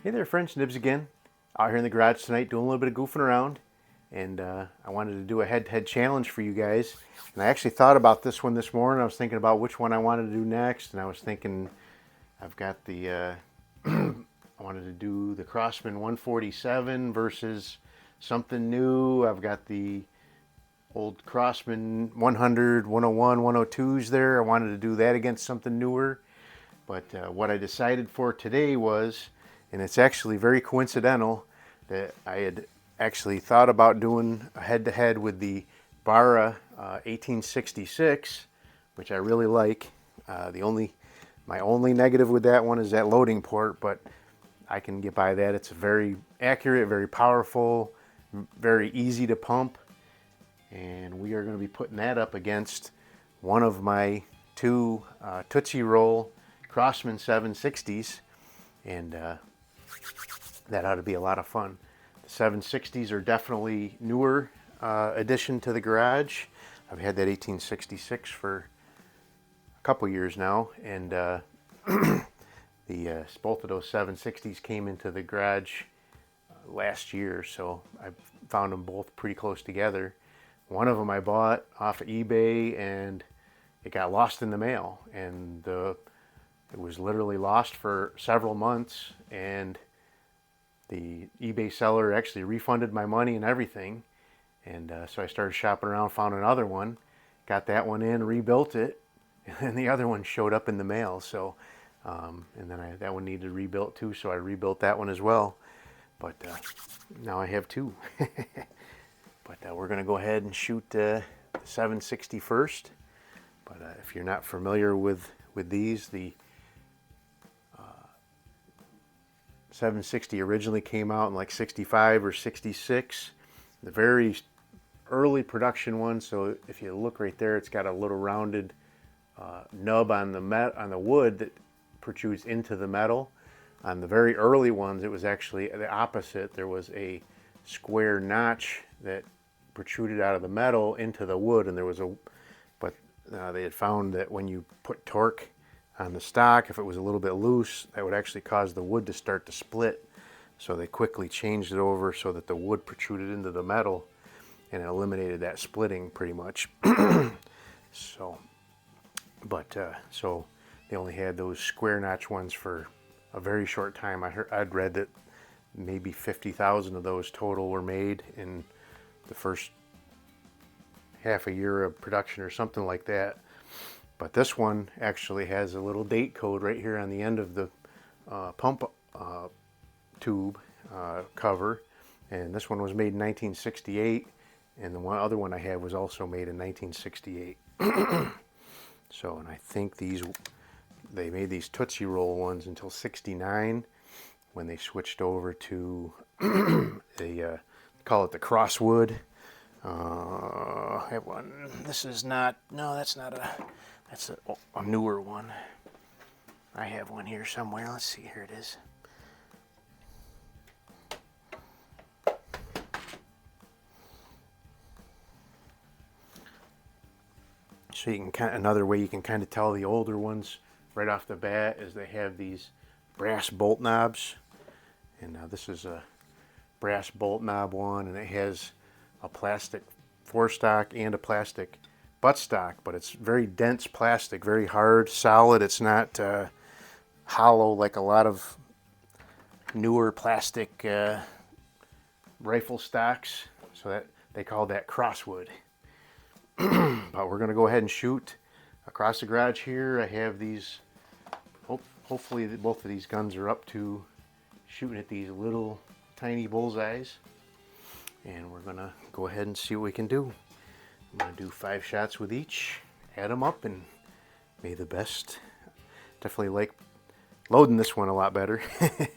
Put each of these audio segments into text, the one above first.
Hey there friends, Nibs again. Out here in the garage tonight doing a little bit of goofing around, and I wanted to do a head-to-head challenge for you guys. And I actually thought about this one this morning. I was thinking about which one I wanted to do next, and I was thinking I've got the I wanted to do the Crossman 147 versus something new. I've got the old Crossman 100, 101, 102s there. I wanted to do that against something newer. But what I decided for today was, and it's actually very coincidental, that I had actually thought about doing a head-to-head with the Barra 1866, which I really like. My only negative with that one is that loading port, but I can get by that. It's very accurate, very powerful, very easy to pump, and we are going to be putting that up against one of my two Tootsie Roll Crossman 760s, and that ought to be a lot of fun. The 760s are definitely newer addition to the garage. I've had that 1866 for a couple years now, and both of those 760s came into the garage last year, so I found them both pretty close together. One of them I bought off of eBay, and it got lost in the mail, and it was literally lost for several months, and the eBay seller actually refunded my money and everything. And so I started shopping around, found another one, got that one in, rebuilt it, and the other one showed up in the mail. So, and then that one needed rebuilt too, so I rebuilt that one as well. But now I have two. But we're going to go ahead and shoot the 760 first. But if you're not familiar with these, the 760 originally came out in like 65 or 66, the very early production one. So if you look right there, it's got a little rounded nub on the wood that protrudes into the metal. On the very early ones, it was actually the opposite. There was a square notch that protruded out of the metal into the wood, and but they had found that when you put torque on the stock, if it was a little bit loose, that would actually cause the wood to start to split. So they quickly changed it over so that the wood protruded into the metal, and it eliminated that splitting pretty much. So they only had those square notch ones for a very short time. I'd read that maybe 50,000 of those total were made in the first half a year of production or something like that. But this one actually has a little date code right here on the end of the pump tube cover. And this one was made in 1968. And the other one I have was also made in 1968. So, and I think they made these Tootsie Roll ones until 69, when they switched over to call it the Crosswood. I have one. This is not, no, that's not that's a newer one. I have one here somewhere. Let's see, here it is. So you can another way you can kind of tell the older ones right off the bat is they have these brass bolt knobs. And now this is a brass bolt knob one, and it has a plastic forestock and a plastic buttstock, but it's very dense plastic, very hard, solid. It's not hollow like a lot of newer plastic rifle stocks. So that they call that Crosswood. But we're going to go ahead and shoot across the garage here. I have these, hopefully both of these guns are up to shooting at these little tiny bullseyes. And we're going to go ahead and see what we can do. I'm going to do 5 shots with each, add them up, and may the best. Definitely like loading this one a lot better,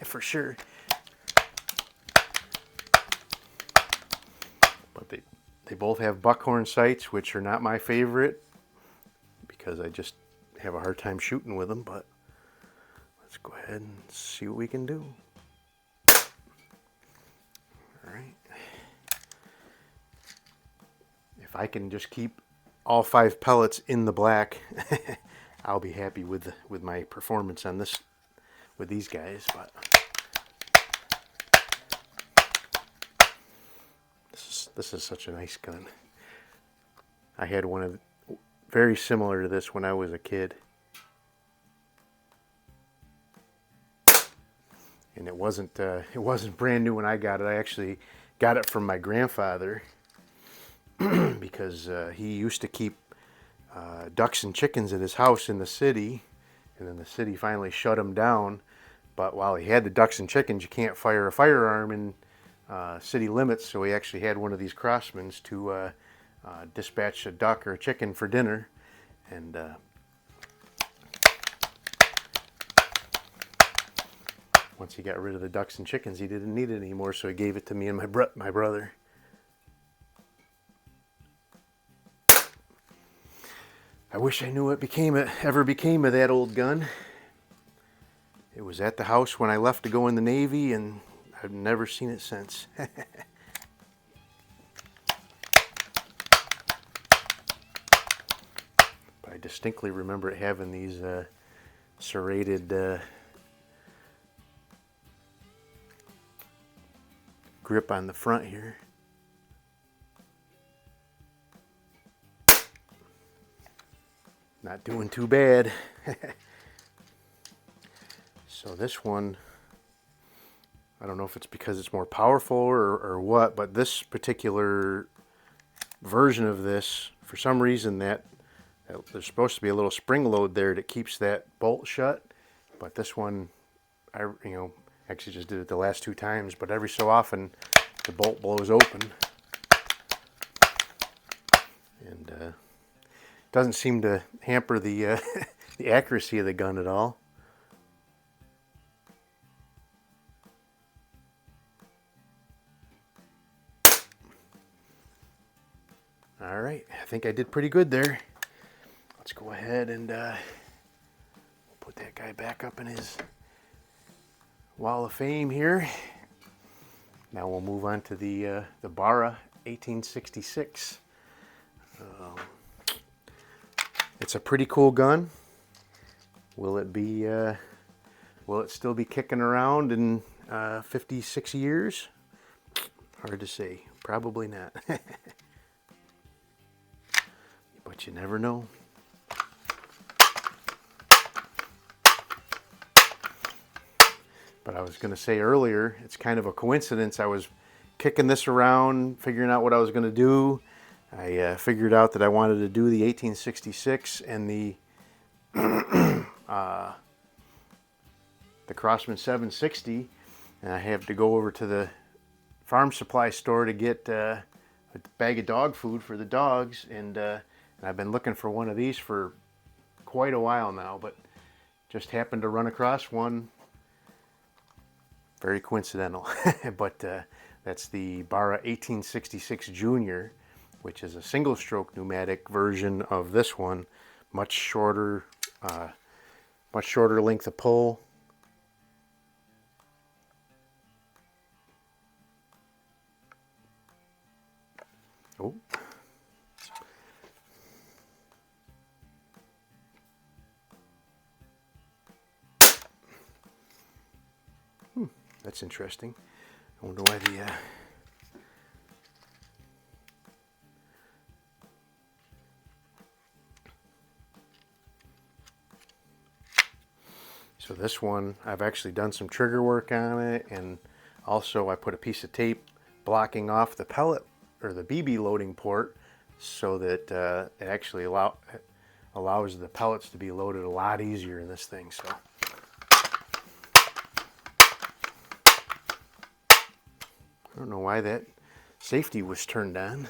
for sure. But they both have buckhorn sights, which are not my favorite because I just have a hard time shooting with them. But let's go ahead and see what we can do. All right. If I can just keep all 5 pellets in the black, I'll be happy with my performance on this with these guys. But This is such a nice gun. I had one of very similar to this when I was a kid. And it wasn't brand new when I got it. I actually got it from my grandfather because he used to keep ducks and chickens at his house in the city, and then the city finally shut him down. But while he had the ducks and chickens, you can't fire a firearm in city limits, so he actually had one of these Crossmans to dispatch a duck or a chicken for dinner. And once he got rid of the ducks and chickens, he didn't need it anymore, so he gave it to me and my brother. I wish I knew what ever became of that old gun. It was at the house when I left to go in the Navy, and I've never seen it since. But I distinctly remember it having these serrated grip on the front here. Not doing too bad. So this one, I don't know if it's because it's more powerful or what, but this particular version of this, for some reason that there's supposed to be a little spring load there that keeps that bolt shut. But this one, I actually just did it the last 2 times, but every so often the bolt blows open. And doesn't seem to hamper the the accuracy of the gun at all. All right, I think I did pretty good there. Let's go ahead and put that guy back up in his Wall of Fame here. Now we'll move on to the Barra 1866. It's a pretty cool gun. Will it still be kicking around in 56 years? Hard to say. Probably not. But you never know. But I was going to say earlier, it's kind of a coincidence. I was kicking this around, figuring out what I was going to do. I figured out that I wanted to do the 1866 and the Crossman 760, and I have to go over to the farm supply store to get a bag of dog food for the dogs, and I've been looking for one of these for quite a while now, but just happened to run across one. Very coincidental. But that's the Barra 1866 Junior, which is a single stroke pneumatic version of this one. Much shorter length of pull. Oh. That's interesting. I wonder why the so this one, I've actually done some trigger work on it, and also I put a piece of tape blocking off the pellet or the BB loading port so that it actually allows the pellets to be loaded a lot easier in this thing. So I don't know why that safety was turned on.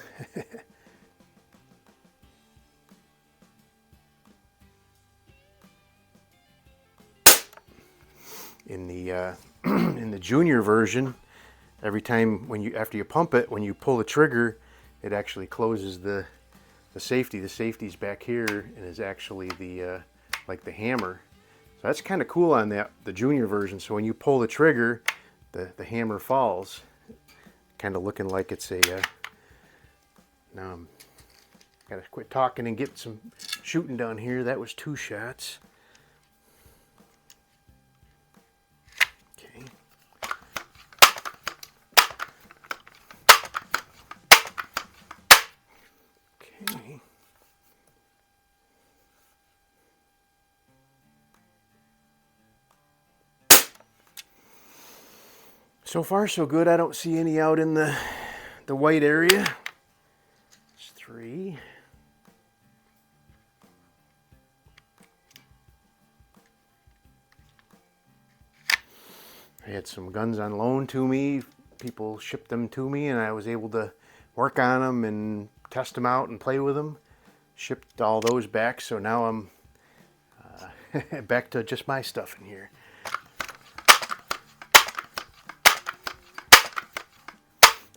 In the in the junior version, every time after you pump it, when you pull the trigger, it actually closes the safety. The safety's back here and is actually the like the hammer. So that's kind of cool on the junior version. So when you pull the trigger, the hammer falls. Kind of looking like it's a now I'm gotta quit talking and get some shooting down here. That was 2 shots. Okay. So far so good. I don't see any out in the white area. It's 3. I had some guns on loan to me. People shipped them to me and I was able to work on them and test them out and play with them. Shipped all those back, so now I'm back to just my stuff in here.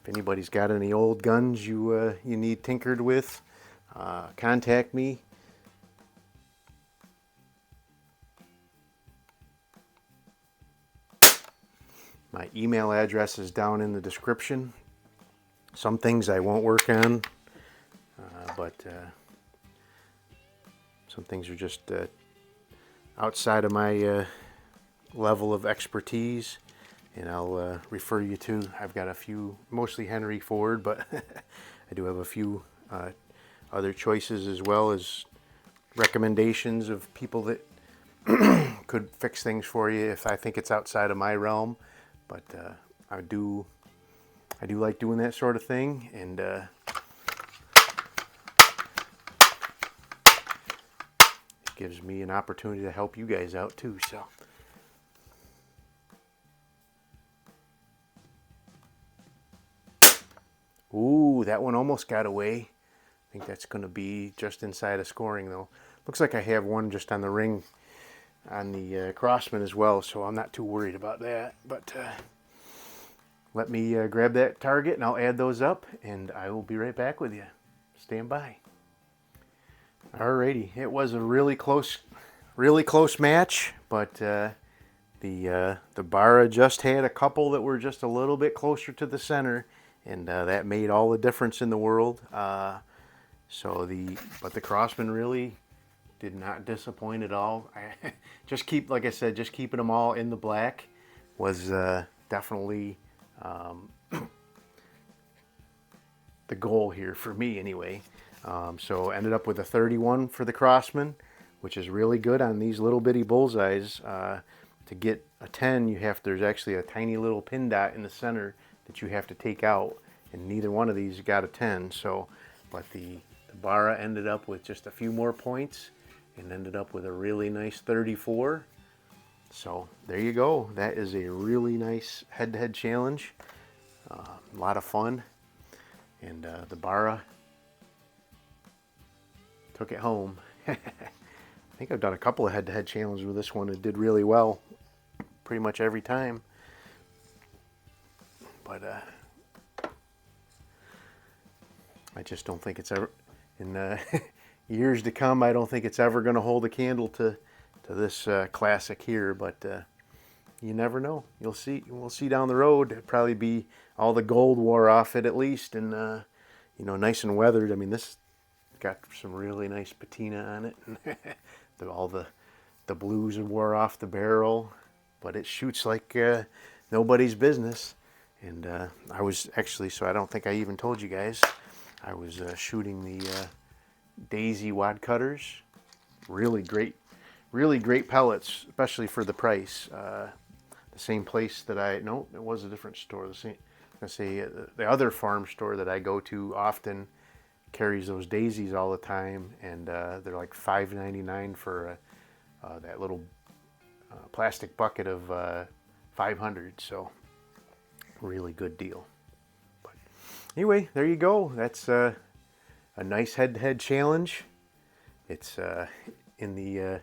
If anybody's got any old guns you need tinkered with, contact me. My email address is down in the description. Some things I won't work on, but some things are just outside of my level of expertise, and I'll refer you to. I've got a few, mostly Henry Ford, but I do have a few other choices as well as recommendations of people that could fix things for you if I think it's outside of my realm. But I do like doing that sort of thing, and it gives me an opportunity to help you guys out too. So, ooh, that one almost got away. I think that's going to be just inside of scoring though. Looks like I have one just on the ring on the Crossman as well, so I'm not too worried about that. But let me grab that target and I'll add those up and I will be right back with you. Stand by. Alrighty, it was a really close match, but the Barra just had a couple that were just a little bit closer to the center, and that made all the difference in the world. But the Crossman really did not disappoint at all. Like I said, just keeping them all in the black was definitely the goal here for me anyway. So ended up with a 31 for the Crossman, which is really good on these little bitty bullseyes. To get a 10, there's actually a tiny little pin dot in the center that you have to take out, and neither one of these got a 10. So, but the Barra ended up with just a few more points and ended up with a really nice 34. So there you go. That is a really nice head-to-head challenge. A lot of fun, and the Barra took it home. I think I've done a couple of head-to-head challenges with this one. It did really well pretty much every time. But I just don't think it's ever, in years to come, I don't think it's ever going to hold a candle to this classic here. But you never know. You'll see. We'll see down the road. It'll probably be all the gold wore off it at least, and nice and weathered. I mean, this got some really nice patina on it. All the blues wore off the barrel, but it shoots like nobody's business. And I was actually, so I don't think I even told you guys, I was shooting the Daisy wad cutters. Really great pellets, especially for the price. The same place that it was a different store. The other farm store that I go to often carries those daisies all the time, and they're like $5.99 for that little plastic bucket of 500. So really good deal. But anyway, there you go. That's a nice head-to-head challenge. It's in the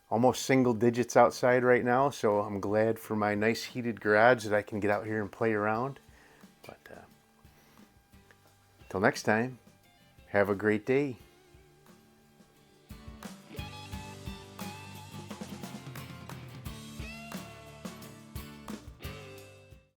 almost single digits outside right now, so I'm glad for my nice heated garage that I can get out here and play around. But till next time, have a great day.